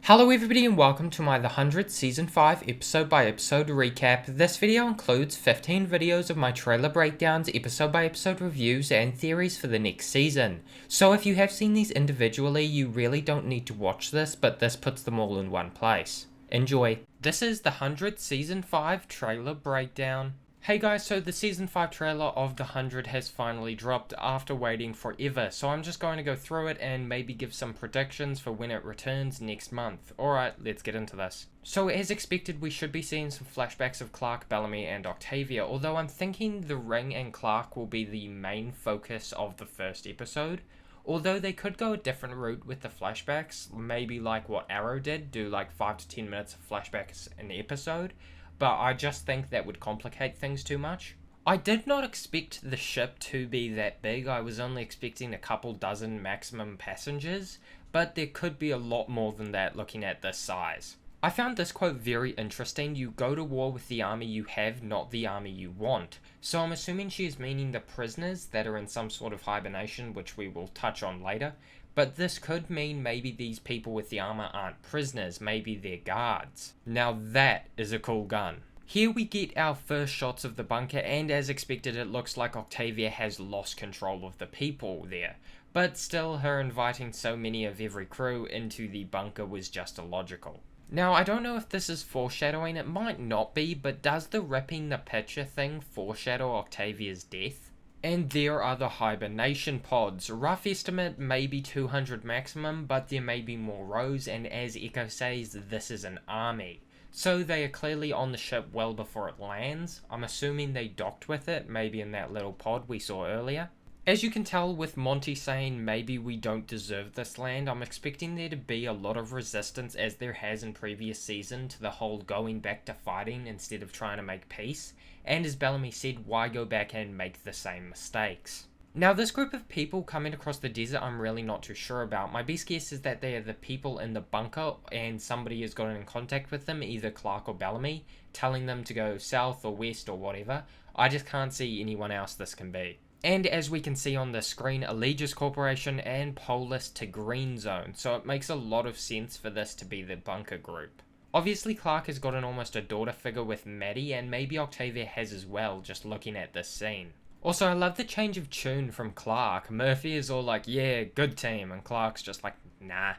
Hello everybody and welcome to my The 100 Season 5 episode by episode recap. This video includes 15 videos of my trailer breakdowns, episode by episode reviews, and theories for the next season. So if you have seen these individually, you really don't need to watch this, but this puts them all in one place. Enjoy. This is The 100 Season 5 trailer breakdown. Hey guys, so the Season 5 trailer of The 100 has finally dropped after waiting forever, so I'm just going to go through it and maybe give some predictions for when it returns next month. Alright, let's get into this. So as expected, we should be seeing some flashbacks of Clark, Bellamy, and Octavia, although I'm thinking the Ring and Clark will be the main focus of the first episode. Although they could go a different route with the flashbacks, maybe like what Arrow did, do like 5 to 10 minutes of flashbacks an episode. But I just think that would complicate things too much. I did not expect the ship to be that big. I was only expecting a couple dozen maximum passengers, but there could be a lot more than that looking at this size. I found this quote very interesting. You go to war with the army you have, not the army you want. So I'm assuming she is meaning the prisoners that are in some sort of hibernation, which we will touch on later. But this could mean maybe these people with the armor aren't prisoners, maybe they're guards. Now that is a cool gun. Here we get our first shots of the bunker, and as expected it looks like Octavia has lost control of the people there. But still, her inviting so many of every crew into the bunker was just illogical. Now I don't know if this is foreshadowing, it might not be, but does the ripping the picture thing foreshadow Octavia's death? And there are the hibernation pods. Rough estimate, maybe 200 maximum, but there may be more rows, and as Echo says, this is an army. So they are clearly on the ship well before it lands. I'm assuming they docked with it, maybe in that little pod we saw earlier. As you can tell with Monty saying maybe we don't deserve this land, I'm expecting there to be a lot of resistance as there has in previous season to the whole going back to fighting instead of trying to make peace. And as Bellamy said, why go back and make the same mistakes? Now this group of people coming across the desert I'm really not too sure about. My best guess is that they are the people in the bunker and somebody has gotten in contact with them, either Clark or Bellamy, telling them to go south or west or whatever. I just can't see anyone else this can be. And as we can see on the screen, Allegis Corporation and Polis to Green Zone, so it makes a lot of sense for this to be the bunker group. Obviously Clark has got an almost a daughter figure with Maddie, and maybe Octavia has as well, just looking at this scene. Also, I love the change of tune from Clark. Murphy is all like, yeah, good team, and Clark's just like, nah.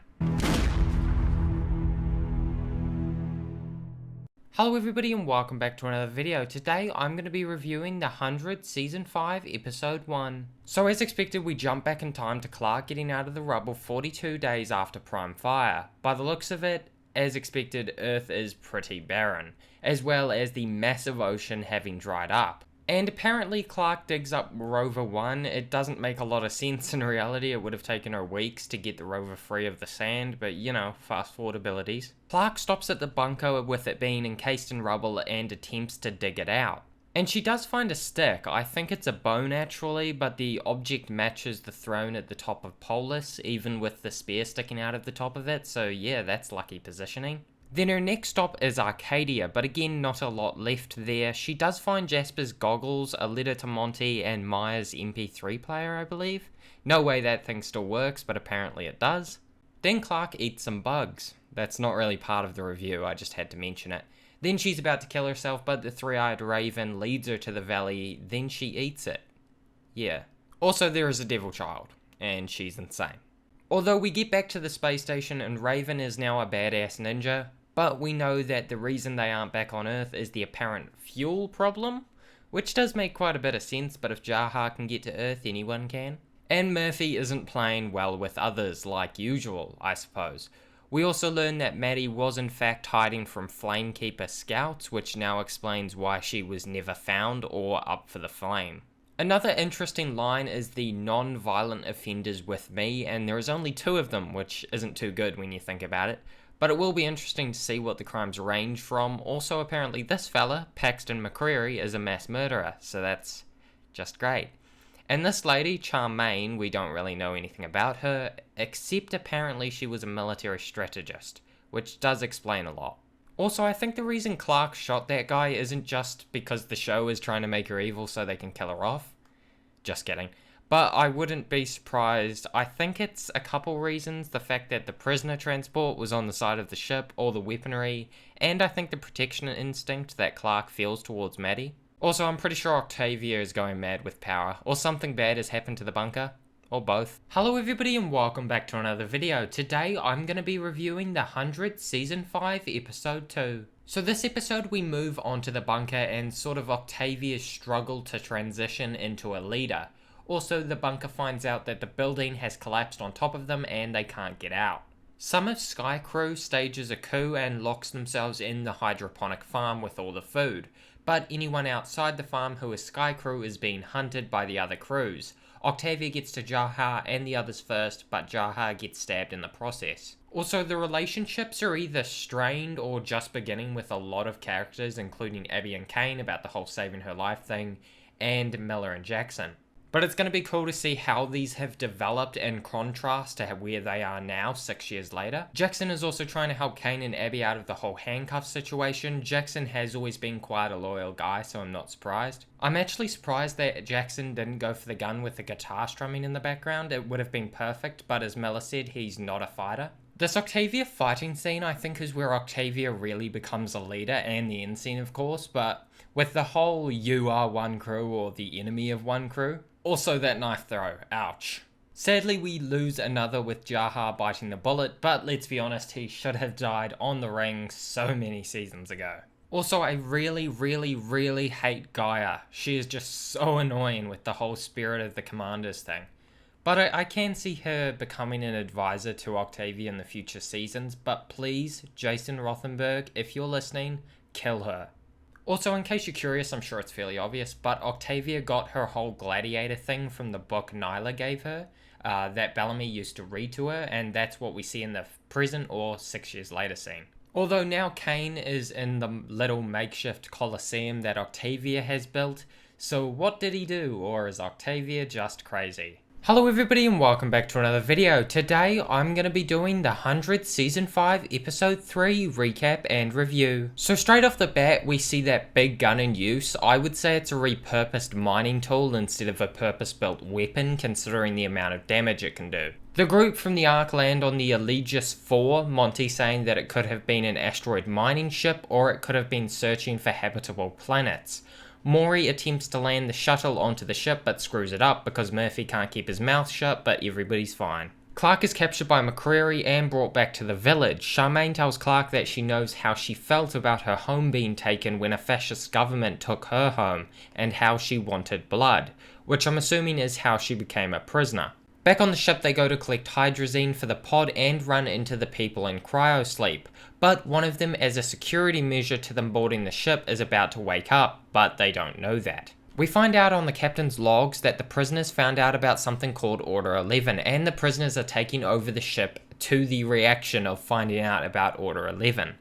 Hello everybody and welcome back to another video. Today I'm going to be reviewing The 100 Season 5 Episode 1. So as expected, we jump back in time to Clark getting out of the rubble 42 days after Prime Fire. By the looks of it, as expected, Earth is pretty barren, as well as the massive ocean having dried up. And apparently Clark digs up Rover 1. It doesn't make a lot of sense in reality. It would have taken her weeks to get the rover free of the sand, but you know, fast forward abilities. Clark stops at the bunker with it being encased in rubble and attempts to dig it out. And she does find a stick. I think it's a bone actually, but the object matches the throne at the top of Polis, even with the spear sticking out of the top of it, so yeah, that's lucky positioning. Then her next stop is Arcadia, but again not a lot left there. She does find Jasper's goggles, a letter to Monty, and Maya's MP3 player, I believe. No way that thing still works, but apparently it does. Then Clark eats some bugs. That's not really part of the review, I just had to mention it. Then she's about to kill herself, but the three-eyed raven leads her to the valley, then she eats it. Yeah. Also there is a devil child, and she's insane. Although we get back to the space station and Raven is now a badass ninja, but we know that the reason they aren't back on Earth is the apparent fuel problem, which does make quite a bit of sense, but if Jaha can get to Earth, anyone can. And Murphy isn't playing well with others, like usual, I suppose. We also learn that Maddie was in fact hiding from Flamekeeper scouts, which now explains why she was never found or up for the flame. Another interesting line is the non-violent offenders with me, and there is only 2 of them, which isn't too good when you think about it. But it will be interesting to see what the crimes range from. Also, apparently this fella, Paxton McCreary, is a mass murderer, so that's just great. And this lady, Charmaine, we don't really know anything about her, except apparently she was a military strategist, which does explain a lot. Also, I think the reason Clark shot that guy isn't just because the show is trying to make her evil so they can kill her off. Just kidding. But I wouldn't be surprised. I think it's a couple reasons. The fact that the prisoner transport was on the side of the ship, or the weaponry, and I think the protection instinct that Clark feels towards Maddie. Also, I'm pretty sure Octavia is going mad with power, or something bad has happened to the bunker. Or both. Hello everybody and welcome back to another video. Today I'm going to be reviewing the 100 Season 5 Episode 2. So this episode we move on to the bunker and sort of Octavia's struggle to transition into a leader. Also, the bunker finds out that the building has collapsed on top of them and they can't get out. Some of Sky Crew stages a coup and locks themselves in the hydroponic farm with all the food, but anyone outside the farm who is Sky Crew is being hunted by the other crews. Octavia gets to Jaha and the others first, but Jaha gets stabbed in the process. Also, the relationships are either strained or just beginning with a lot of characters, including Abby and Kane about the whole saving her life thing, and Miller and Jackson. But it's going to be cool to see how these have developed in contrast to where they are now, 6 years later. Jackson is also trying to help Kane and Abby out of the whole handcuff situation. Jackson has always been quite a loyal guy, so I'm not surprised. I'm actually surprised that Jackson didn't go for the gun with the guitar strumming in the background. It would have been perfect, but as Miller said, he's not a fighter. This Octavia fighting scene, I think, is where Octavia really becomes a leader, and the end scene, of course, but with the whole you are one crew or the enemy of one crew. Also that knife throw, ouch. Sadly we lose another with Jaha biting the bullet, but let's be honest, he should have died on the ring so many seasons ago. Also, I really hate Gaia. She is just so annoying with the whole spirit of the commanders thing. But I can see her becoming an advisor to Octavia in the future seasons, but please, Jason Rothenberg, if you're listening, kill her. Also, in case you're curious, I'm sure it's fairly obvious, but Octavia got her whole gladiator thing from the book Nyla gave her, that Bellamy used to read to her, and that's what we see in the present or 6 years later scene. Although now Kane is in the little makeshift coliseum that Octavia has built, so what did he do, or is Octavia just crazy? Hello everybody and welcome back to another video. Today I'm going to be doing the 100 Season 5 Episode 3 recap and review. So straight off the bat we see that big gun in use. I would say it's a repurposed mining tool instead of a purpose-built weapon considering the amount of damage it can do. The group from the Ark land on the Aegis 4, Monty saying that it could have been an asteroid mining ship or it could have been searching for habitable planets. Maury attempts to land the shuttle onto the ship but screws it up because Murphy can't keep his mouth shut, but everybody's fine. Clark is captured by McCreary and brought back to the village. Charmaine tells Clark that she knows how she felt about her home being taken when a fascist government took her home and how she wanted blood, which I'm assuming is how she became a prisoner. Back on the ship they go to collect hydrazine for the pod and run into the people in cryosleep, but one of them as a security measure to them boarding the ship is about to wake up, but they don't know that. We find out on the captain's logs that the prisoners found out about something called Order 11 and the prisoners are taking over the ship to the reaction of finding out about Order 11.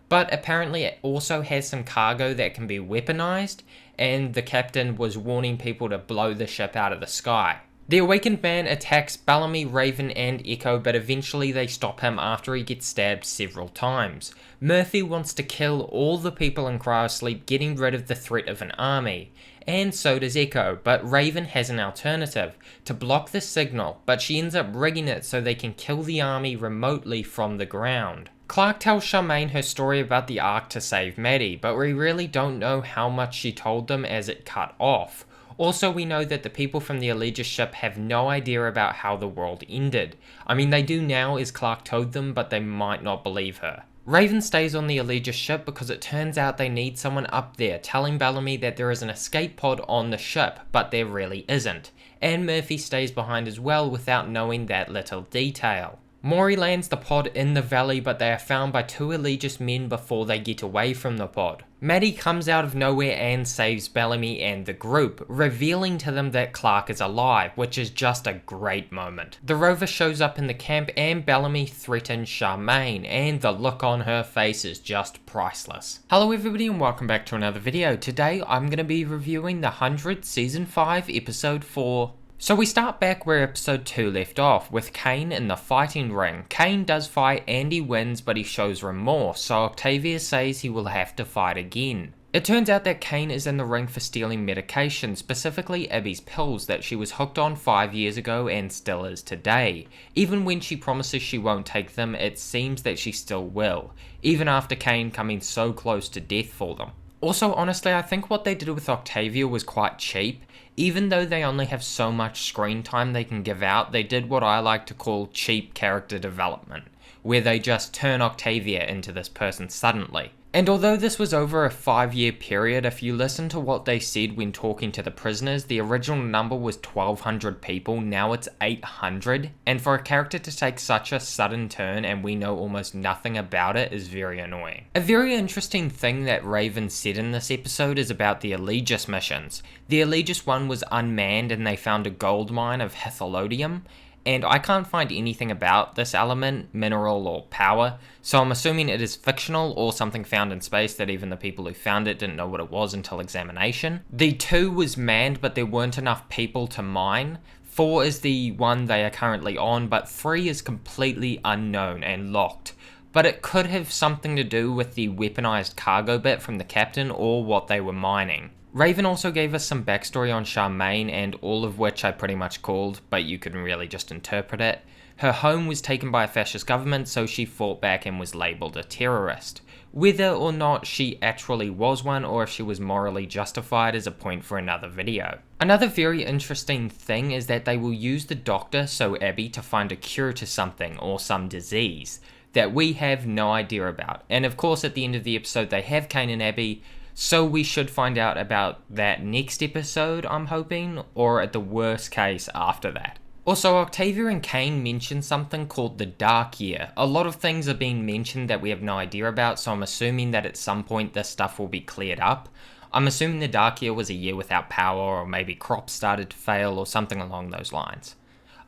But apparently it also has some cargo that can be weaponized and the captain was warning people to blow the ship out of the sky. The awakened man attacks Bellamy, Raven and Echo, but eventually they stop him after he gets stabbed several times. Murphy wants to kill all the people in cryosleep, getting rid of the threat of an army. And so does Echo, but Raven has an alternative, to block the signal, but she ends up rigging it so they can kill the army remotely from the ground. Clark tells Charmaine her story about the Ark to save Maddie, but we really don't know how much she told them as it cut off. Also, we know that the people from the Aegis ship have no idea about how the world ended. I mean, they do now as Clark told them, but they might not believe her. Raven stays on the Aegis ship because it turns out they need someone up there, telling Bellamy that there is an escape pod on the ship, but there really isn't. And Murphy stays behind as well without knowing that little detail. Maury lands the pod in the valley, but they are found by two Aegis men before they get away from the pod. Maddie comes out of nowhere and saves Bellamy and the group, revealing to them that Clark is alive, which is just a great moment. The rover shows up in the camp and Bellamy threatens Charmaine, and the look on her face is just priceless. Hello everybody and welcome back to another video. Today I'm going to be reviewing the 100 Season 5 Episode 4. So we start back where episode 2 left off, with Kane in the fighting ring. Kane does fight and he wins, but he shows remorse, so Octavia says he will have to fight again. It turns out that Kane is in the ring for stealing medication, specifically Abby's pills that she was hooked on 5 years ago and still is today. Even when she promises she won't take them, it seems that she still will, even after Kane coming so close to death for them. Also, honestly, I think what they did with Octavia was quite cheap. Even though they only have so much screen time they can give out, they did what I like to call cheap character development, where they just turn Octavia into this person suddenly. And although this was over a 5-year period, if you listen to what they said when talking to the prisoners, the original number was 1,200 people, now it's 800, and for a character to take such a sudden turn and we know almost nothing about it is very annoying. A very interesting thing that Raven said in this episode is about the Allegis missions. The Allegis one was unmanned and they found a gold mine of Hithologium, and I can't find anything about this element, mineral, or power, so I'm assuming it is fictional or something found in space that even the people who found it didn't know what it was until examination. The 2 was manned, but there weren't enough people to mine. 4 is the one they are currently on, but 3 is completely unknown and locked. But it could have something to do with the weaponized cargo bit from the captain or what they were mining. Raven also gave us some backstory on Charmaine, and all of which I pretty much called, but you can really just interpret it. Her home was taken by a fascist government, so she fought back and was labelled a terrorist. Whether or not she actually was one, or if she was morally justified, is a point for another video. Another very interesting thing is that they will use the doctor, so Abby, to find a cure to something or some disease that we have no idea about. And of course at the end of the episode they have Kane and Abby, so we should find out about that next episode, I'm hoping, or at the worst case after that. Also, Octavia and Kane mentioned something called the Dark Year. A lot of things are being mentioned that we have no idea about, so I'm assuming that at some point this stuff will be cleared up. I'm assuming the Dark Year was a year without power, or maybe crops started to fail, or something along those lines.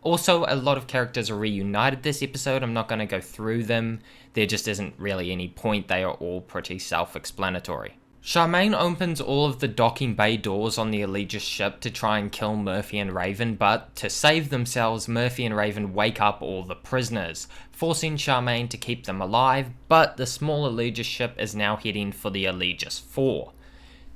Also, a lot of characters are reunited this episode. I'm not going to go through them. There just isn't really any point. They are all pretty self-explanatory. Charmaine opens all of the docking bay doors on the Allegis ship to try and kill Murphy and Raven, but to save themselves, Murphy and Raven wake up all the prisoners, forcing Charmaine to keep them alive, but the small Allegis ship is now heading for the Allegis 4.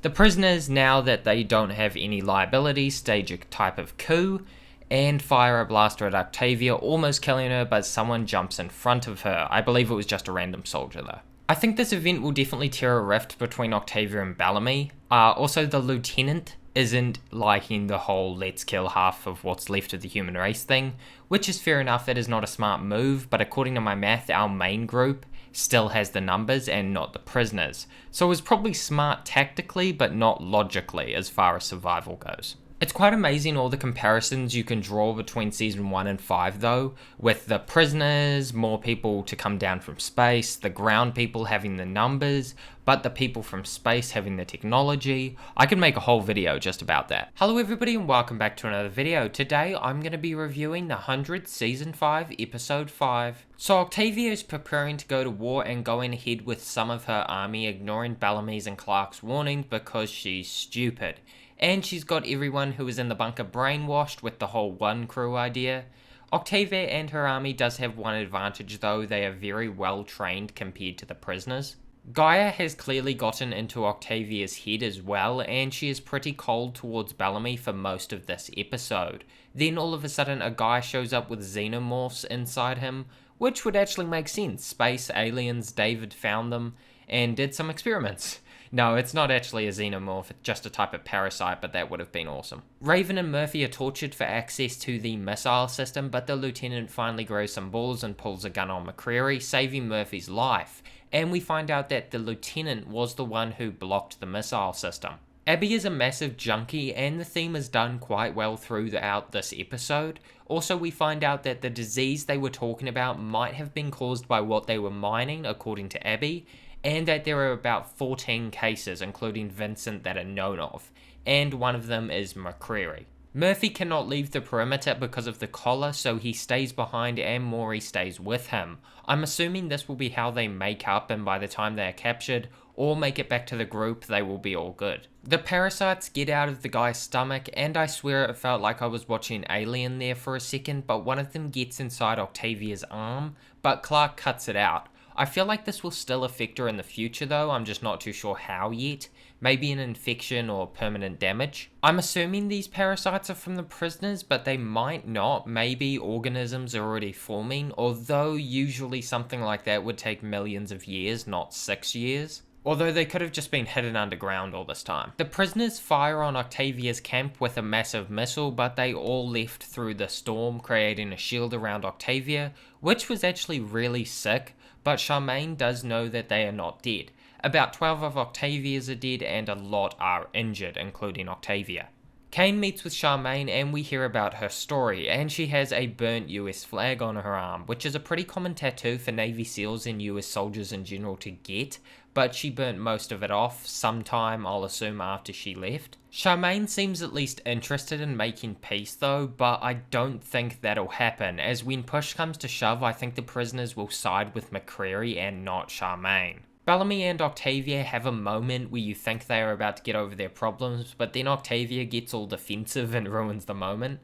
The prisoners, now that they don't have any liability, stage a type of coup, and fire a blaster at Octavia, almost killing her, but someone jumps in front of her. I believe it was just a random soldier though. I think this event will definitely tear a rift between Octavia and Bellamy. Also, the lieutenant isn't liking the whole let's kill half of what's left of the human race thing, which is fair enough. That is not a smart move, but according to my math, our main group still has the numbers and not the prisoners. So it was probably smart tactically, but not logically as far as survival goes. It's quite amazing all the comparisons you can draw between Season 1 and 5 though, with the prisoners, more people to come down from space, the ground people having the numbers, but the people from space having the technology. I could make a whole video just about that. Hello everybody and welcome back to another video. Today I'm going to be reviewing the 100th Season 5 Episode 5. So Octavia is preparing to go to war and going ahead with some of her army, ignoring Bellamy's and Clark's warnings because she's stupid. And she's got everyone who was in the bunker brainwashed with the whole one crew idea. Octavia and her army does have one advantage though, they are very well trained compared to the prisoners. Gaia has clearly gotten into Octavia's head as well, and she is pretty cold towards Bellamy for most of this episode. Then all of a sudden a guy shows up with xenomorphs inside him, which would actually make sense. Space aliens, David found them, and did some experiments. No, it's not actually a xenomorph, it's just a type of parasite, but that would have been awesome. Raven and Murphy are tortured for access to the missile system, but the lieutenant finally grows some balls and pulls a gun on McCreary, saving Murphy's life. And we find out that the lieutenant was the one who blocked the missile system. Abby is a massive junkie, and the theme is done quite well throughout this episode. Also, we find out that the disease they were talking about might have been caused by what they were mining, according to Abby, and that there are about 14 cases, including Vincent, that are known of, and one of them is McCreary. Murphy cannot leave the perimeter because of the collar, so he stays behind and Maury stays with him. I'm assuming this will be how they make up, and by the time they are captured, or make it back to the group, they will be all good. The parasites get out of the guy's stomach, and I swear it felt like I was watching Alien there for a second, but one of them gets inside Octavia's arm, but Clark cuts it out. I feel like this will still affect her in the future though, I'm just not too sure how yet. Maybe an infection or permanent damage. I'm assuming these parasites are from the prisoners, but they might not. Maybe organisms are already forming, although usually something like that would take millions of years, not 6 years. Although they could have just been hidden underground all this time. The prisoners fire on Octavia's camp with a massive missile, but they all left through the storm, creating a shield around Octavia, which was actually really sick, but Charmaine does know that they are not dead. About 12 of Octavia's are dead and a lot are injured, including Octavia. Kane meets with Charmaine and we hear about her story, and she has a burnt US flag on her arm, which is a pretty common tattoo for Navy SEALs and US soldiers in general to get, but she burnt most of it off sometime, I'll assume, after she left. Charmaine seems at least interested in making peace though, but I don't think that'll happen, as when push comes to shove, I think the prisoners will side with McCreary and not Charmaine. Bellamy and Octavia have a moment where you think they are about to get over their problems, but then Octavia gets all defensive and ruins the moment.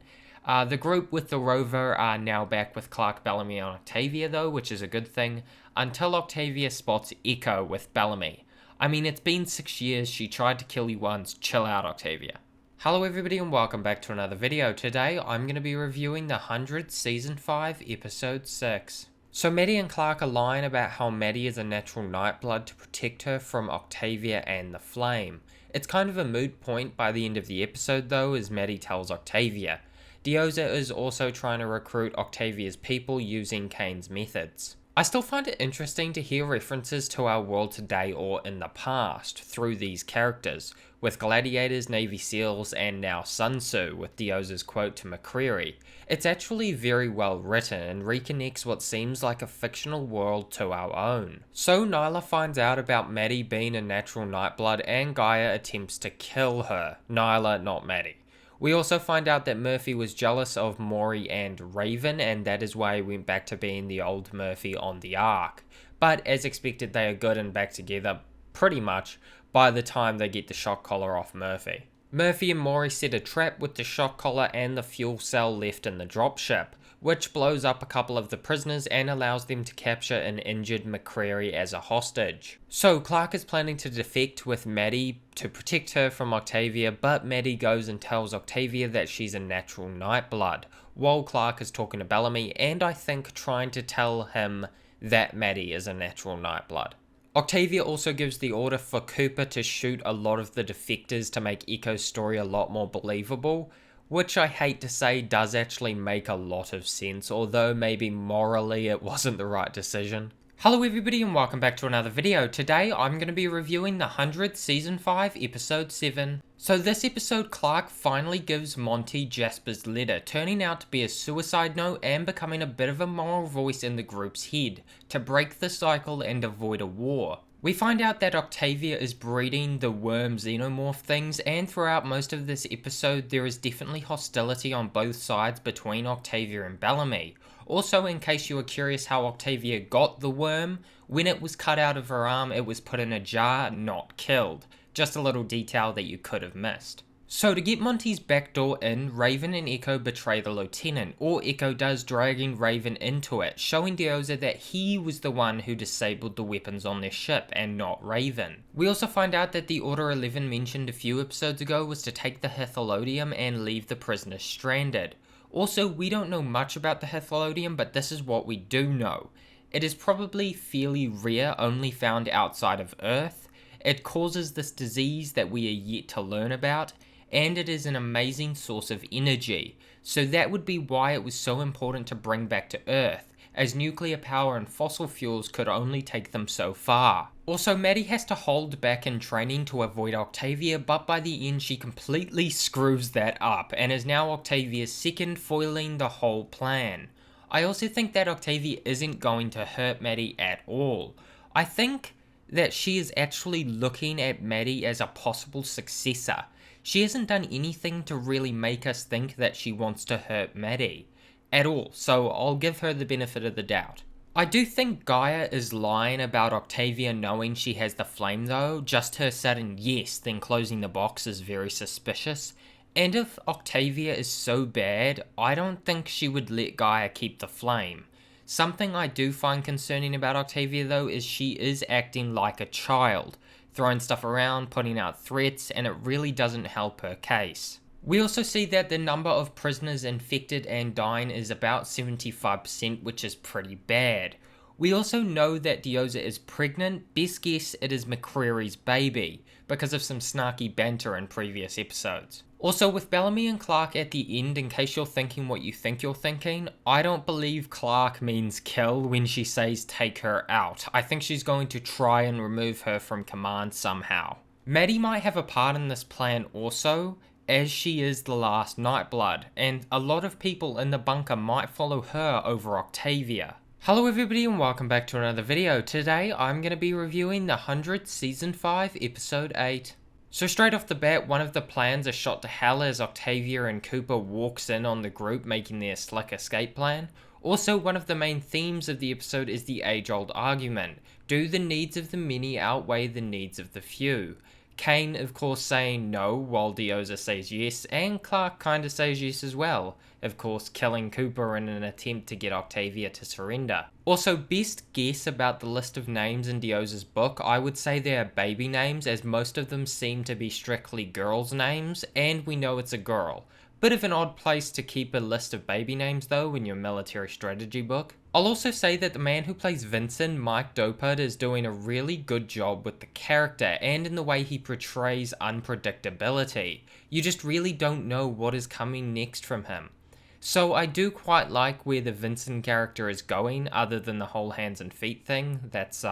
The group with the rover are now back with Clark, Bellamy, and Octavia though, which is a good thing, until Octavia spots THECO with Bellamy. I mean, it's been 6 years, she tried to kill you once, chill out Octavia. Hello everybody and welcome back to another video. Today I'm going to be reviewing the 100 Season 5 Episode 6. So Maddie and Clark are lying about how Maddie is a natural nightblood to protect her from Octavia and the Flame. It's kind of a moot point by the end of the episode though, as Maddie tells Octavia. Diyoza is also trying to recruit Octavia's people using Kane's methods. I still find it interesting to hear references to our world today or in the past through these characters, with gladiators, Navy SEALs, and now Sun Tzu, with Diyoza's quote to McCreary. It's actually very well written and reconnects what seems like a fictional world to our own. So Nyla finds out about Maddie being a natural nightblood and Gaia attempts to kill her. Nyla, not Maddie. We also find out that Murphy was jealous of Maury and Raven, and that is why he went back to being the old Murphy on the Ark. But as expected, they are good and back together, pretty much, by the time they get the shock collar off Murphy. Murphy and Maury set a trap with the shock collar and the fuel cell left in the dropship, which blows up a couple of the prisoners and allows them to capture an injured McCreary as a hostage. So Clark is planning to defect with Maddie to protect her from Octavia, but Maddie goes and tells Octavia that she's a natural nightblood, while Clark is talking to Bellamy and I think trying to tell him that Maddie is a natural nightblood. Octavia also gives the order for Cooper to shoot a lot of the defectors to make Echo's story a lot more believable, which I hate to say does actually make a lot of sense, although maybe morally it wasn't the right decision. Hello everybody and welcome back to another video. Today I'm going to be reviewing the 100 Season 5 Episode 7. So this episode, Clark finally gives Monty Jasper's letter, turning out to be a suicide note and becoming a bit of a moral voice in the group's head, to break the cycle and avoid a war. We find out that Octavia is breeding the worm xenomorph things, and throughout most of this episode there is definitely hostility on both sides between Octavia and Bellamy. Also, in case you were curious how Octavia got the worm, when it was cut out of her arm it was put in a jar, not killed. Just a little detail that you could have missed. So to get Monty's backdoor in, Raven and Echo betray the lieutenant, or Echo does, dragging Raven into it, showing Diyoza that he was the one who disabled the weapons on their ship and not Raven. We also find out that the Order 11 mentioned a few episodes ago was to take the Hythlodeum and leave the prisoners stranded. Also, we don't know much about the Hythlodeum, but this is what we do know. It is probably fairly rare, only found outside of Earth. It causes this disease that we are yet to learn about, and it is an amazing source of energy, so that would be why it was so important to bring back to Earth, as nuclear power and fossil fuels could only take them so far. Also, Maddie has to hold back in training to avoid Octavia, but by the end she completely screws that up, and is now Octavia's second, foiling the whole plan. I also think that Octavia isn't going to hurt Maddie at all. I think that she is actually looking at Maddie as a possible successor. She hasn't done anything to really make us think that she wants to hurt Maddie at all, so I'll give her the benefit of the doubt. I do think Gaia is lying about Octavia knowing she has the flame though. Just her sudden yes then closing the box is very suspicious. And if Octavia is so bad, I don't think she would let Gaia keep the flame. Something I do find concerning about Octavia though is she is acting like a child, throwing stuff around, putting out threats, and it really doesn't help her case. We also see that the number of prisoners infected and dying is about 75%, which is pretty bad. We also know that Dioza is pregnant. Best guess it is McCreary's baby, because of some snarky banter in previous episodes. Also, with Bellamy and Clark at the end, in case you're thinking what you think you're thinking, I don't believe Clark means kill when she says take her out. I think she's going to try and remove her from command somehow. Maddie might have a part in this plan also, as she is the last Nightblood, and a lot of people in the bunker might follow her over Octavia. Hello everybody and welcome back to another video. Today I'm going to be reviewing the 100 Season 5 Episode 8. So straight off the bat, one of the plans is shot to hell as Octavia and Cooper walks in on the group making their slick escape plan. Also, one of the main themes of the episode is the age-old argument. Do the needs of the many outweigh the needs of the few? Kane, of course, saying no, while Dioza says yes, and Clark kinda says yes as well. Of course, killing Cooper in an attempt to get Octavia to surrender. Also, best guess about the list of names in Dioza's book, I would say they are baby names, as most of them seem to be strictly girls' names, and we know it's a girl. Bit of an odd place to keep a list of baby names though in your military strategy book. I'll also say that the man who plays Vincent, Mike Dopard, is doing a really good job with the character and in the way he portrays unpredictability. You just really don't know what is coming next from him. So I do quite like where the Vincent character is going, other than the whole hands and feet thing. That's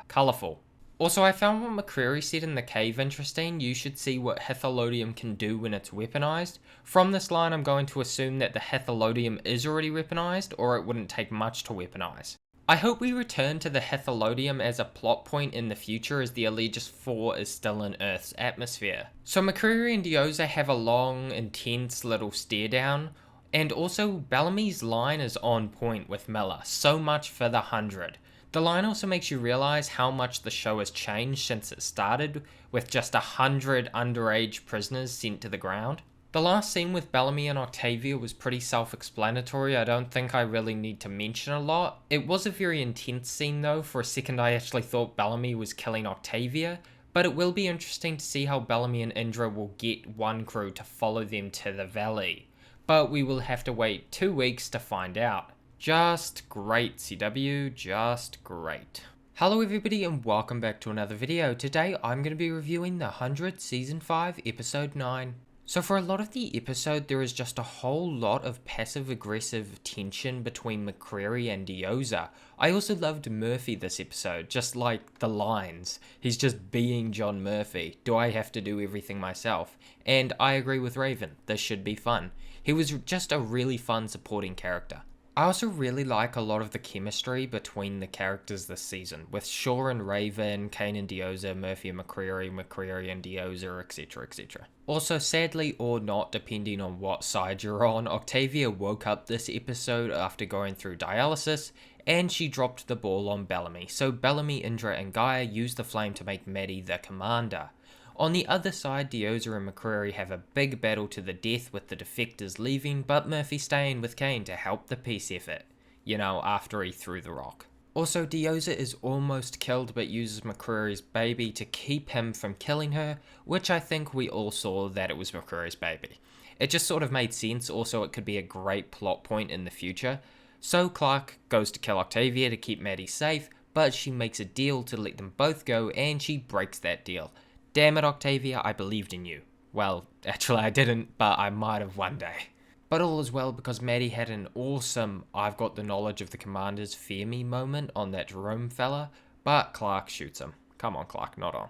colourful. Also, I found what McCreary said in the cave interesting. You should see what Hethylodium can do when it's weaponized. From this line, I'm going to assume that the Hethylodium is already weaponized, or it wouldn't take much to weaponize. I hope we return to the Hethylodium as a plot point in the future, as the Aegis 4 is still in Earth's atmosphere. So McCreary and Dioza have a long, intense little stare down. And also, Bellamy's line is on point with Miller. So much for the 100. The line also makes you realise how much the show has changed since it started, with just 100 underage prisoners sent to the ground. The last scene with Bellamy and Octavia was pretty self-explanatory. I don't think I really need to mention a lot. It was a very intense scene though. For a second I actually thought Bellamy was killing Octavia, but it will be interesting to see how Bellamy and Indra will get one crew to follow them to the valley. But we will have to wait 2 weeks to find out. Just great, CW, just great. Hello everybody and welcome back to another video. Today I'm going to be reviewing the 100 Season 5 Episode 9. So for a lot of the episode there is just a whole lot of passive-aggressive tension between McCreary and Dioza. I also loved Murphy this episode, just like the lines. He's just being John Murphy. Do I have to do everything myself? And I agree with Raven, this should be fun. He was just a really fun supporting character. I also really like a lot of the chemistry between the characters this season, with Shaw and Raven, Kane and Dioza, Murphy and McCreary, McCreary and Dioza, etc, etc. Also, sadly or not, depending on what side you're on, Octavia woke up this episode after going through dialysis, and she dropped the ball on Bellamy, so Bellamy, Indra and Gaia used the flame to make Maddie the commander. On the other side, Dioza and McCreary have a big battle to the death with the defectors leaving, but Murphy staying with Kane to help the peace effort. You know, after he threw the rock. Also, Dioza is almost killed but uses McCreary's baby to keep him from killing her, which I think we all saw that it was McCreary's baby. It just sort of made sense, also it could be a great plot point in the future. So Clark goes to kill Octavia to keep Maddie safe, but she makes a deal to let them both go and she breaks that deal. Damn it, Octavia, I believed in you. Well, actually I didn't, but I might have one day. But all is well because Maddie had an awesome I've got the knowledge of the commanders fear me moment on that Jerome fella, but Clark shoots him. Come on Clark, not on.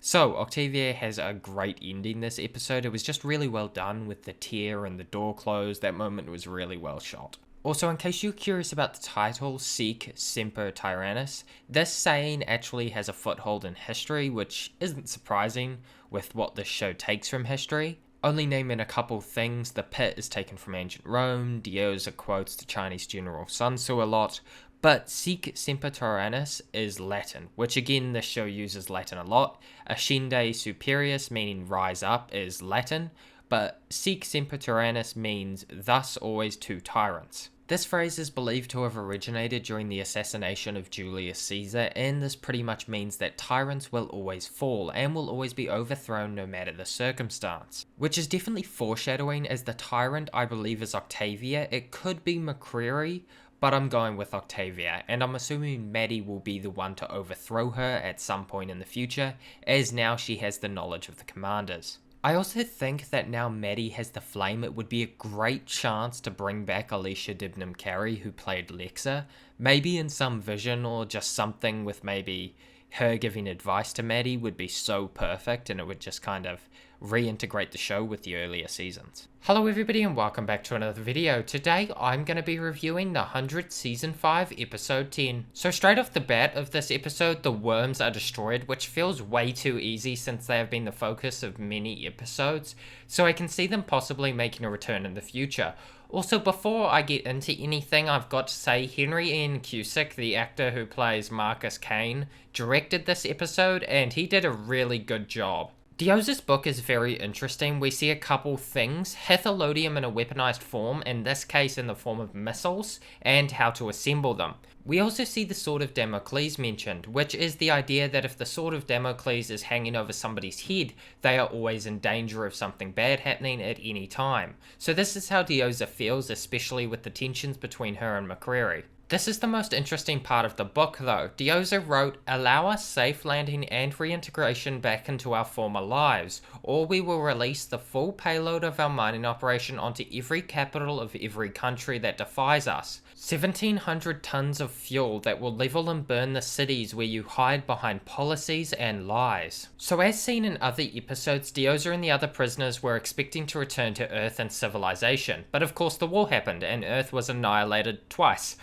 So, Octavia has a great ending this episode. It was just really well done with the tear and the door closed. That moment was really well shot. Also, in case you're curious about the title, Sic Semper Tyrannis, this saying actually has a foothold in history, which isn't surprising with what this show takes from history. Only naming a couple things, the pit is taken from ancient Rome, Dioza quotes the Chinese general Sun Tzu a lot, but Sic Semper Tyrannis is Latin, which again this show uses Latin a lot. Ascende Superius, meaning rise up, is Latin, but Sic Semper Tyrannis means thus always two tyrants. This phrase is believed to have originated during the assassination of Julius Caesar, and this pretty much means that tyrants will always fall and will always be overthrown no matter the circumstance. Which is definitely foreshadowing, as the tyrant I believe is Octavia. It could be McCreary, but I'm going with Octavia, and I'm assuming Maddie will be the one to overthrow her at some point in the future, as now she has the knowledge of the commanders. I also think that now Maddie has the flame, it would be a great chance to bring back Alicia Dibnam-Carey, who played Lexa, maybe in some vision or just something with maybe her giving advice to Maddie would be so perfect, and it would just kind of reintegrate the show with the earlier seasons. Hello everybody and welcome back to another video. Today I'm going to be reviewing The 100 Season 5 Episode 10. So straight off the bat of this episode, the worms are destroyed, which feels way too easy since they have been the focus of many episodes, so I can see them possibly making a return in the future. Also, before I get into anything, I've got to say Henry Ian Cusick, the actor who plays Marcus Kane, directed this episode and he did a really good job. Dioza's book is very interesting. We see a couple things: Hethylodium in a weaponized form, in this case in the form of missiles, and how to assemble them. We also see the Sword of Damocles mentioned, which is the idea that if the Sword of Damocles is hanging over somebody's head, they are always in danger of something bad happening at any time. So this is how Dioza feels, especially with the tensions between her and McCreary. This is the most interesting part of the book though. Dioza wrote, "Allow us safe landing and reintegration back into our former lives, or we will release the full payload of our mining operation onto every capital of every country that defies us. 1,700 tons of fuel that will level and burn the cities where you hide behind policies and lies." So as seen in other episodes, Dioza and the other prisoners were expecting to return to Earth and civilization, but of course the war happened and Earth was annihilated twice.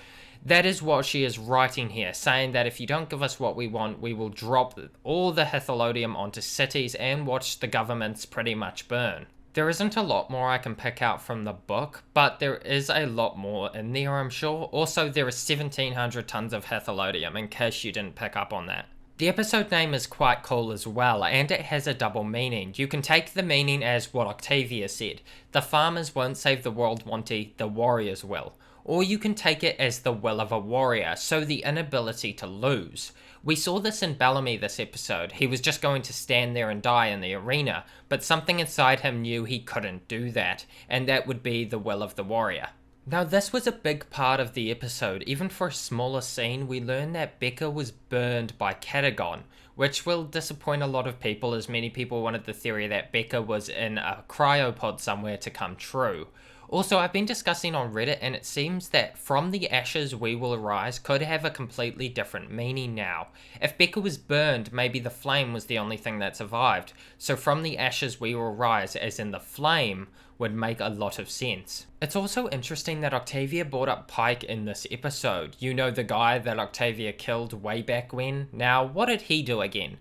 That is what she is writing here, saying that if you don't give us what we want, we will drop all the Hethylodium onto cities and watch the governments pretty much burn. There isn't a lot more I can pick out from the book, but there is a lot more in there, I'm sure. Also, there is 1,700 tons of Hethylodium, in case you didn't pick up on that. The episode name is quite cool as well, and it has a double meaning. You can take the meaning as what Octavia said: the farmers won't save the world, Monty, the warriors will. Or you can take it as the will of a warrior, so the inability to lose. We saw this in Bellamy this episode. He was just going to stand there and die in the arena, but something inside him knew he couldn't do that, and that would be the will of the warrior. Now this was a big part of the episode. Even for a smaller scene, we learn that Becca was burned by Catagon, which will disappoint a lot of people, as many people wanted the theory that Becca was in a cryopod somewhere to come true. Also, I've been discussing on Reddit, and it seems that from the ashes we will arise could have a completely different meaning now. If Becca was burned, maybe the flame was the only thing that survived, so from the ashes we will rise, as in the flame, would make a lot of sense. It's also interesting that Octavia brought up Pike in this episode. You know, the guy that Octavia killed way back when? Now, what did he do again?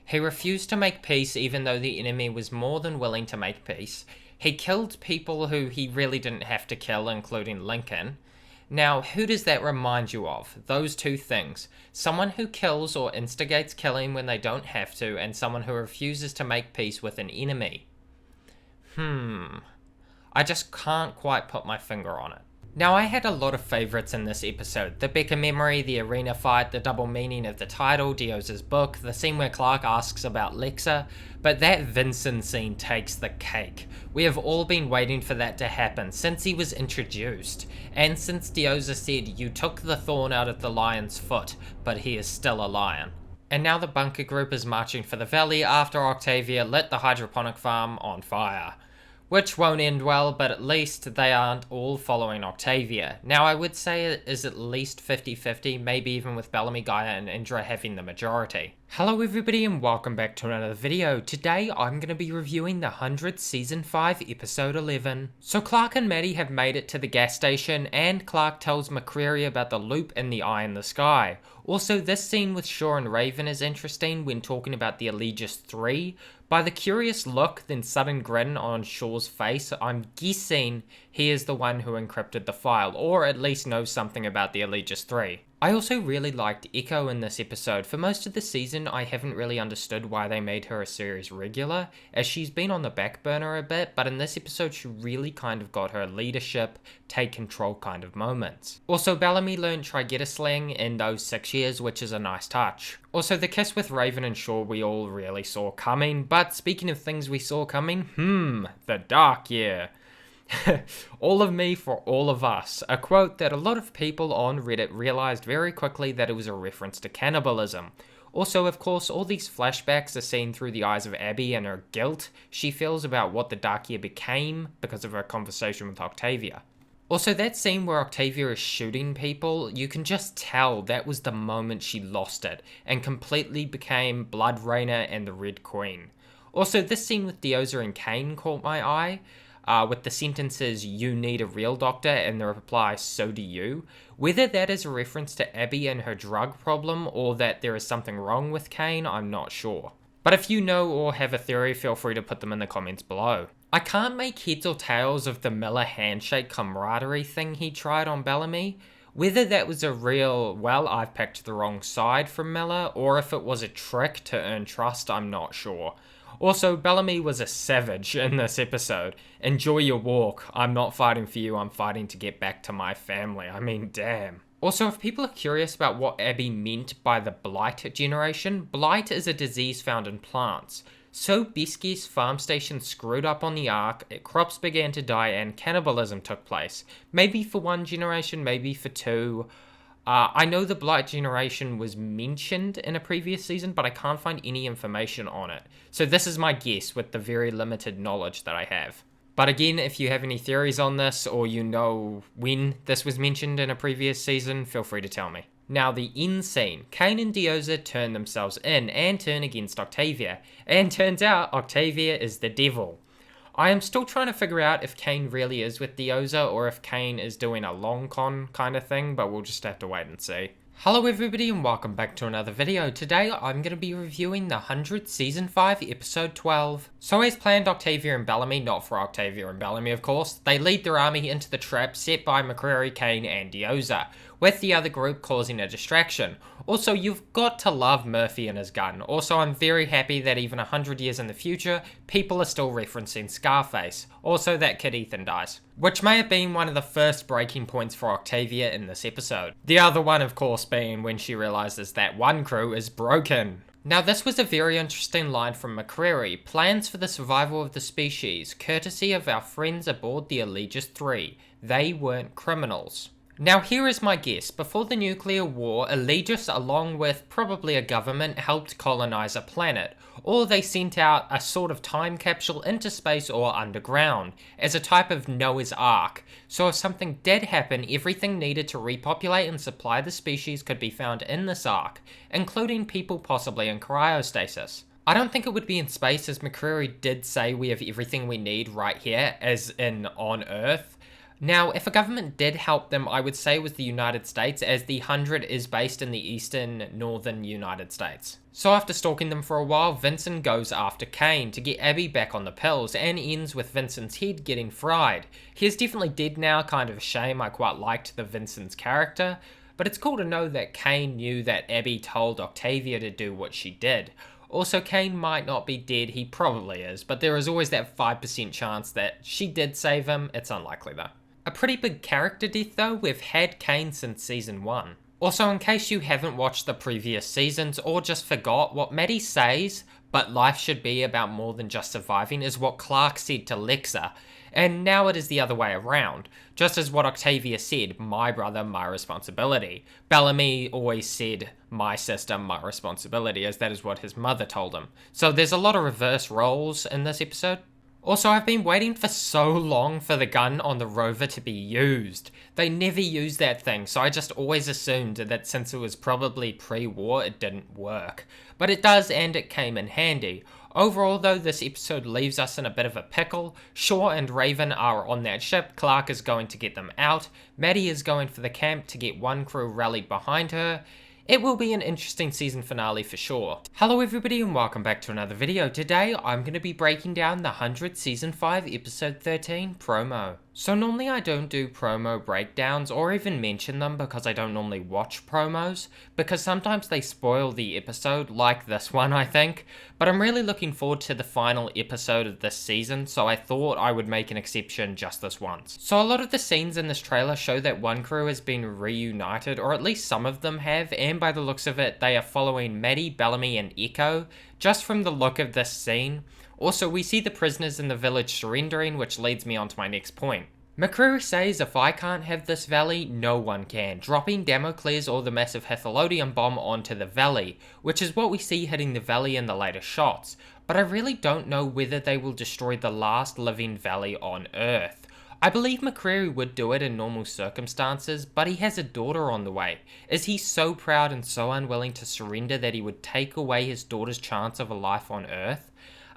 He refused to make peace even though the enemy was more than willing to make peace. He killed people who he really didn't have to kill, including Lincoln. Now, who does that remind you of? Those two things. Someone who kills or instigates killing when they don't have to, and someone who refuses to make peace with an enemy. I just can't quite put my finger on it. Now, I had a lot of favourites in this episode. The Becca memory, the arena fight, the double meaning of the title, Dioza's book, the scene where Clark asks about Lexa, but that Vincent scene takes the cake. We have all been waiting for that to happen since he was introduced, and since Dioza said, "You took the thorn out of the lion's foot, but he is still a lion." And now the bunker group is marching for the valley after Octavia lit the hydroponic farm on fire. Which won't end well, but at least they aren't all following Octavia. Now, I would say it is at least 50-50, maybe even with Bellamy, Gaia, and Indra having the majority. Hello everybody and welcome back to another video. Today I'm going to be reviewing The 100 Season 5 Episode 11. So Clark and Maddie have made it to the gas station, and Clark tells McCreary about the loop in the eye in the sky. Also, this scene with Shaw and Raven is interesting when talking about the Aegis 3. By the curious look, then sudden grin on Shaw's face, I'm guessing he is the one who encrypted the file, or at least knows something about the Aegis 3. I also really liked Echo in this episode. For most of the season, I haven't really understood why they made her a series regular, as she's been on the back burner a bit, but in this episode she really kind of got her leadership, take control kind of moments. Also, Bellamy learned Trigetter slang in those 6 years, which is a nice touch. Also, the kiss with Raven and Shaw we all really saw coming, but speaking of things we saw coming, the dark year. All of me for all of us, a quote that a lot of people on Reddit realized very quickly that it was a reference to cannibalism. Also, of course, all these flashbacks are seen through the eyes of Abby and her guilt she feels about what the Dark Year became because of her conversation with Octavia. Also, that scene where Octavia is shooting people, you can just tell that was the moment she lost it and completely became Blood Rainer and the Red Queen. Also, this scene with Dioza and Kane caught my eye. With the sentences, "You need a real doctor," and the reply, "So do you." Whether that is a reference to Abby and her drug problem, or that there is something wrong with Kane, I'm not sure. But if you know or have a theory, feel free to put them in the comments below. I can't make heads or tails of the Miller handshake camaraderie thing he tried on Bellamy. Whether that was a real, well, I've picked the wrong side from Miller, or if it was a trick to earn trust, I'm not sure. Also, Bellamy was a savage in this episode. Enjoy your walk. I'm not fighting for you, I'm fighting to get back to my family. I mean, damn. Also, if people are curious about what Abby meant by the blight generation, blight is a disease found in plants. So Beskie's farm station screwed up on the Ark, crops began to die, and cannibalism took place. Maybe for one generation, maybe for two. I know the Blight generation was mentioned in a previous season, but I can't find any information on it. So this is my guess with the very limited knowledge that I have. But again, if you have any theories on this, or you know when this was mentioned in a previous season, feel free to tell me. Now, the end scene. Kane and Dioza turn themselves in and turn against Octavia. And turns out Octavia is the devil. I am still trying to figure out if Kane really is with Dioza or if Kane is doing a long con kind of thing, but we'll just have to wait and see. Hello everybody and welcome back to another video. Today I'm going to be reviewing the 100th Season 5 Episode 12. So as planned, Octavia and Bellamy, not for Octavia and Bellamy of course, they lead their army into the trap set by McCreary, Kane and Dioza, with the other group causing a distraction. Also, you've got to love Murphy and his gun. Also, I'm very happy that even 100 years in the future, people are still referencing Scarface. Also, that kid Ethan dies, which may have been one of the first breaking points for Octavia in this episode. The other one, of course, being when she realizes that one crew is broken. Now, this was a very interesting line from McCreary. Plans for the survival of the species, courtesy of our friends aboard the Aegis 3. They weren't criminals. Now here is my guess. Before the nuclear war, Aegis, along with probably a government, helped colonize a planet, or they sent out a sort of time capsule into space or underground, as a type of Noah's Ark. So if something did happen, everything needed to repopulate and supply the species could be found in this Ark, including people possibly in cryostasis. I don't think it would be in space, as McCreary did say we have everything we need right here, as in on Earth. Now, if a government did help them, I would say it was the United States, as the 100 is based in the eastern, northern United States. So after stalking them for a while, Vincent goes after Kane to get Abby back on the pills, and ends with Vincent's head getting fried. He is definitely dead now, kind of a shame. I quite liked the Vincent's character, but it's cool to know that Kane knew that Abby told Octavia to do what she did. Also, Kane might not be dead, he probably is, but there is always that 5% chance that she did save him. It's unlikely though. A pretty big character death though, we've had Kane since season 1. Also, in case you haven't watched the previous seasons or just forgot, what Maddie says, but life should be about more than just surviving, is what Clark said to Lexa. And now it is the other way around. Just as what Octavia said, my brother, my responsibility. Bellamy always said, my sister, my responsibility, as that is what his mother told him. So there's a lot of reverse roles in this episode. Also, I've been waiting for so long for the gun on the rover to be used. They never use that thing, so I just always assumed that since it was probably pre-war, it didn't work. But it does, and it came in handy. Overall though, this episode leaves us in a bit of a pickle. Shaw and Raven are on that ship, Clark is going to get them out, Maddie is going for the camp to get one crew rallied behind her. It will be an interesting season finale for sure. Hello everybody and welcome back to another video. Today I'm going to be breaking down the 100th Season 5 Episode 13 promo. So normally I don't do promo breakdowns or even mention them because I don't normally watch promos, because sometimes they spoil the episode, like this one I think, but I'm really looking forward to the final episode of this season, so I thought I would make an exception just this once. So a lot of the scenes in this trailer show that one crew has been reunited, or at least some of them have, and by the looks of it they are following Maddie, Bellamy and THECO, just from the look of this scene. Also, we see the prisoners in the village surrendering, which leads me on to my next point. McCreary says if I can't have this valley, no one can, dropping Damocles or the massive Hythalodium bomb onto the valley, which is what we see hitting the valley in the later shots, but I really don't know whether they will destroy the last living valley on Earth. I believe McCreary would do it in normal circumstances, but he has a daughter on the way. Is he so proud and so unwilling to surrender that he would take away his daughter's chance of a life on Earth?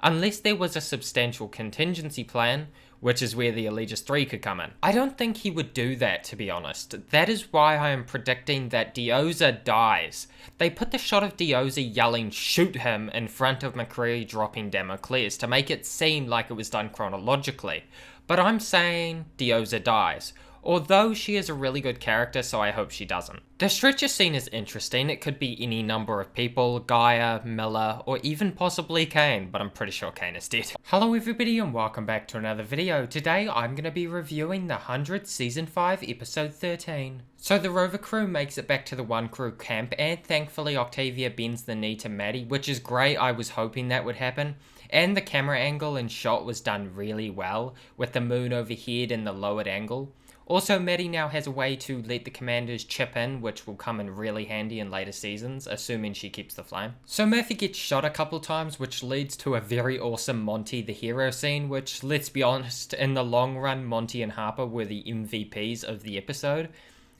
Unless there was a substantial contingency plan, which is where the Aegis 3 could come in. I don't think he would do that, to be honest. That is why I am predicting that Dioza dies. They put the shot of Dioza yelling "shoot him" in front of McCreary dropping Damocles to make it seem like it was done chronologically, but I'm saying Dioza dies. Although she is a really good character, so I hope she doesn't. The stretcher scene is interesting. It could be any number of people, Gaia, Miller, or even possibly Kane, but I'm pretty sure Kane is dead. Hello everybody and welcome back to another video. Today I'm going to be reviewing the 100th Season 5 Episode 13. So the rover crew makes it back to the one crew camp, and thankfully Octavia bends the knee to Maddie, which is great. I was hoping that would happen. And the camera angle and shot was done really well, with the moon overhead and the lowered angle. Also, Maddie now has a way to let the commanders chip in, which will come in really handy in later seasons, assuming she keeps the flame. So Murphy gets shot a couple times, which leads to a very awesome Monty the hero scene, which, let's be honest, in the long run, Monty and Harper were the MVPs of the episode.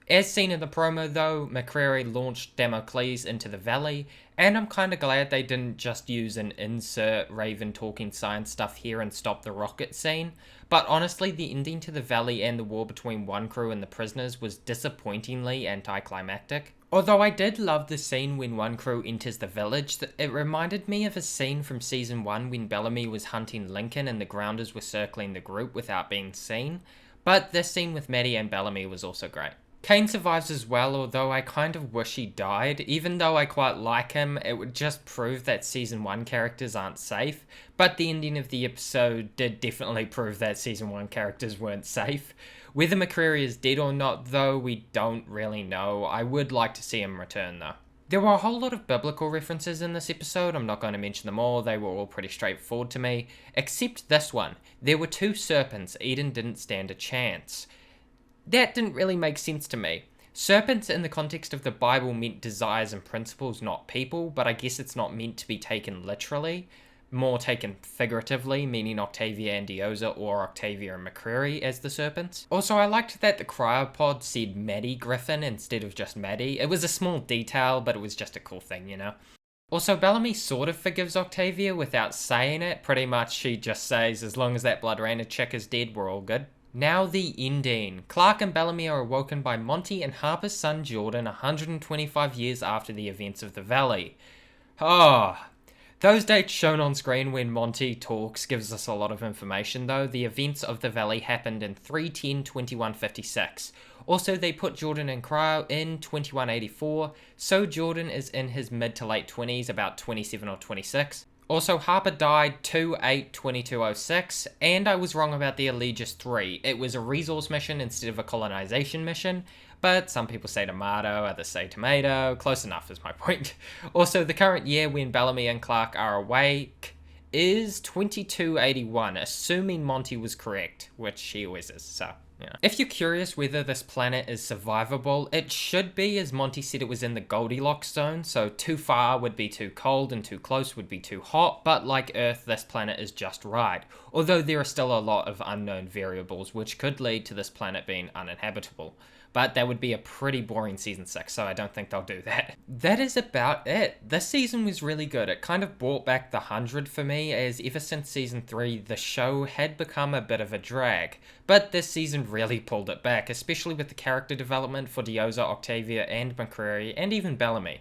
As seen in the promo though, McCreary launched Damocles into the valley, and I'm kinda glad they didn't just use an insert Raven talking science stuff here and stop the rocket scene, but honestly the ending to the valley and the war between one crew and the prisoners was disappointingly anticlimactic. Although I did love the scene when one crew enters the village, it reminded me of a scene from season 1 when Bellamy was hunting Lincoln and the grounders were circling the group without being seen, but this scene with Maddie and Bellamy was also great. Kane survives as well, although I kind of wish he died. Even though I quite like him, it would just prove that Season 1 characters aren't safe, but the ending of the episode did definitely prove that Season 1 characters weren't safe. Whether McCreary is dead or not, though, we don't really know. I would like to see him return, though. There were a whole lot of biblical references in this episode. I'm not going to mention them all, they were all pretty straightforward to me, except this one. There were 2 serpents. Eden didn't stand a chance. That didn't really make sense to me. Serpents in the context of the Bible meant desires and principles, not people, but I guess it's not meant to be taken literally, more taken figuratively, meaning Octavia and Dioza or Octavia and McCreary as the serpents. Also, I liked that the cryopod said Maddie Griffin instead of just Maddie. It was a small detail, but it was just a cool thing, you know? Also, Bellamy sort of forgives Octavia without saying it. Pretty much she just says, as long as that Blood Rainer chick is dead, we're all good. Now the ending. Clark and Bellamy are awoken by Monty and Harper's son Jordan 125 years after the events of the Valley. Those dates shown on screen when Monty talks gives us a lot of information though. The events of the Valley happened in 310-2156. Also, they put Jordan in cryo in 2184, so Jordan is in his mid to late 20s, about 27 or 26. Also, Harper died 2/8/2206, and I was wrong about the Aegis 3. It was a resource mission instead of a colonization mission, but some people say tomato, others say tomato. Close enough is my point. Also, the current year when Bellamy and Clark are awake is 2281, assuming Monty was correct, which he always is, so... yeah. If you're curious whether this planet is survivable, it should be, as Monty said it was in the Goldilocks zone, so too far would be too cold and too close would be too hot, but like Earth, this planet is just right, although there are still a lot of unknown variables which could lead to this planet being uninhabitable. But that would be a pretty boring season 6, so I don't think they'll do that. That is about it. This season was really good. It kind of brought back the 100 for me, as ever since season 3, the show had become a bit of a drag. But this season really pulled it back, especially with the character development for Dioza, Octavia, and McCreary, and even Bellamy.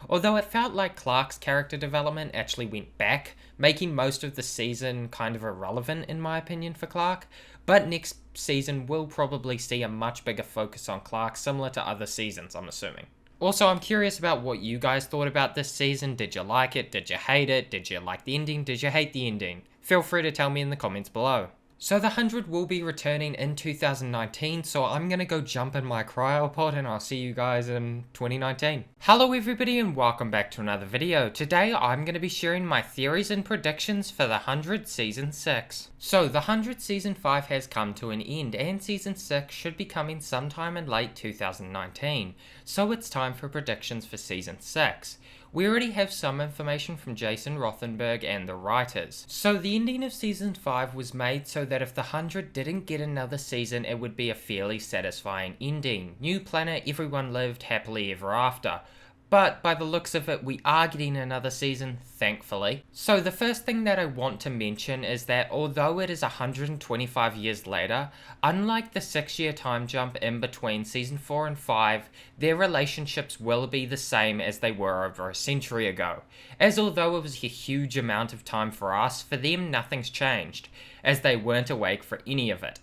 although it felt like Clark's character development actually went back, making most of the season kind of irrelevant in my opinion for Clark. But next season will probably see a much bigger focus on Clark, similar to other seasons, I'm assuming. Also, I'm curious about what you guys thought about this season. Did you like it? Did you hate it? Did you like the ending? Did you hate the ending? Feel free to tell me in the comments below. So the 100 will be returning in 2019, so I'm gonna go jump in my cryopod and I'll see you guys in 2019. Hello everybody and welcome back to another video. Today I'm gonna be sharing my theories and predictions for the 100 Season 6. So the 100 Season 5 has come to an end and Season 6 should be coming sometime in late 2019. So it's time for predictions for Season 6. We already have some information from Jason Rothenberg and the writers. So the ending of Season 5 was made so that if the 100 didn't get another season, it would be a fairly satisfying ending. New planet, everyone lived happily ever after. But by the looks of it, we are getting another season, thankfully. So the first thing that I want to mention is that although it is 125 years later, unlike the 6-year time jump in between Season 4 and 5, their relationships will be the same as they were over a century ago. As although it was a huge amount of time for us, for them nothing's changed, as they weren't awake for any of it.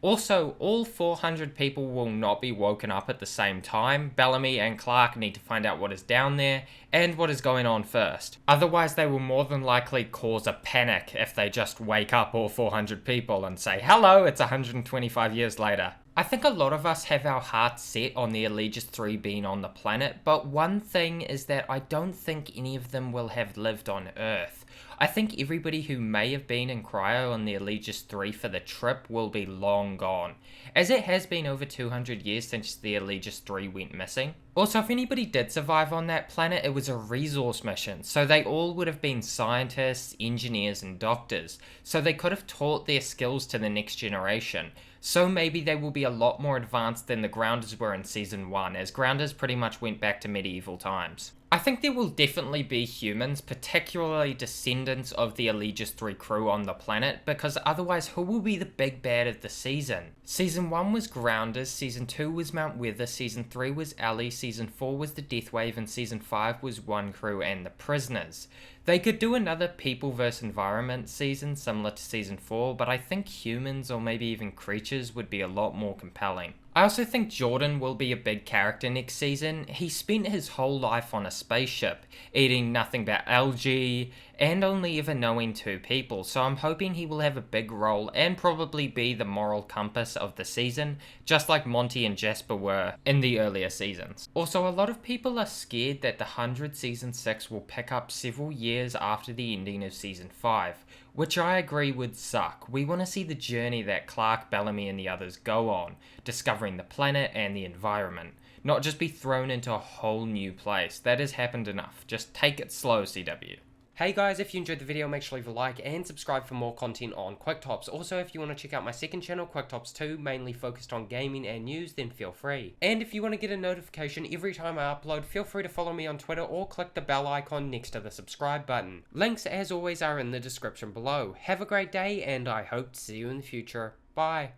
Also, all 400 people will not be woken up at the same time. Bellamy and Clark need to find out what is down there and what is going on first. Otherwise, they will more than likely cause a panic if they just wake up all 400 people and say, hello, it's 125 years later. I think a lot of us have our hearts set on the Aegis 3 being on the planet, but one thing is that I don't think any of them will have lived on Earth. I think everybody who may have been in cryo on the Aegis 3 for the trip will be long gone, as it has been over 200 years since the Aegis 3 went missing. Also, if anybody did survive on that planet, it was a resource mission, so they all would have been scientists, engineers, and doctors, so they could have taught their skills to the next generation. So maybe they will be a lot more advanced than the Grounders were in Season 1, as Grounders pretty much went back to medieval times. I think there will definitely be humans, particularly descendants of the Aegis 3 crew on the planet, because otherwise who will be the big bad of the season? Season 1 was Grounders, Season 2 was Mount Weather, Season 3 was Ellie, Season 4 was the Deathwave, and Season 5 was One Crew and the Prisoners. They could do another people vs environment season similar to Season 4, but I think humans or maybe even creatures would be a lot more compelling. I also think Jordan will be a big character next season. He spent his whole life on a spaceship, eating nothing but algae, and only ever knowing 2 people, so I'm hoping he will have a big role and probably be the moral compass of the season, just like Monty and Jasper were in the earlier seasons. Also, a lot of people are scared that the 100 Season 6 will pick up several years after the ending of Season 5, which I agree would suck. We want to see the journey that Clark, Bellamy, and the others go on, discovering the planet and the environment, not just be thrown into a whole new place. That has happened enough. Just take it slow, CW. Hey guys, if you enjoyed the video, make sure to leave a like and subscribe for more content on QuickTops. Also, if you want to check out my second channel, QuickTops 2, mainly focused on gaming and news, then feel free. And if you want to get a notification every time I upload, feel free to follow me on Twitter or click the bell icon next to the subscribe button. Links, as always, are in the description below. Have a great day, and I hope to see you in the future. Bye.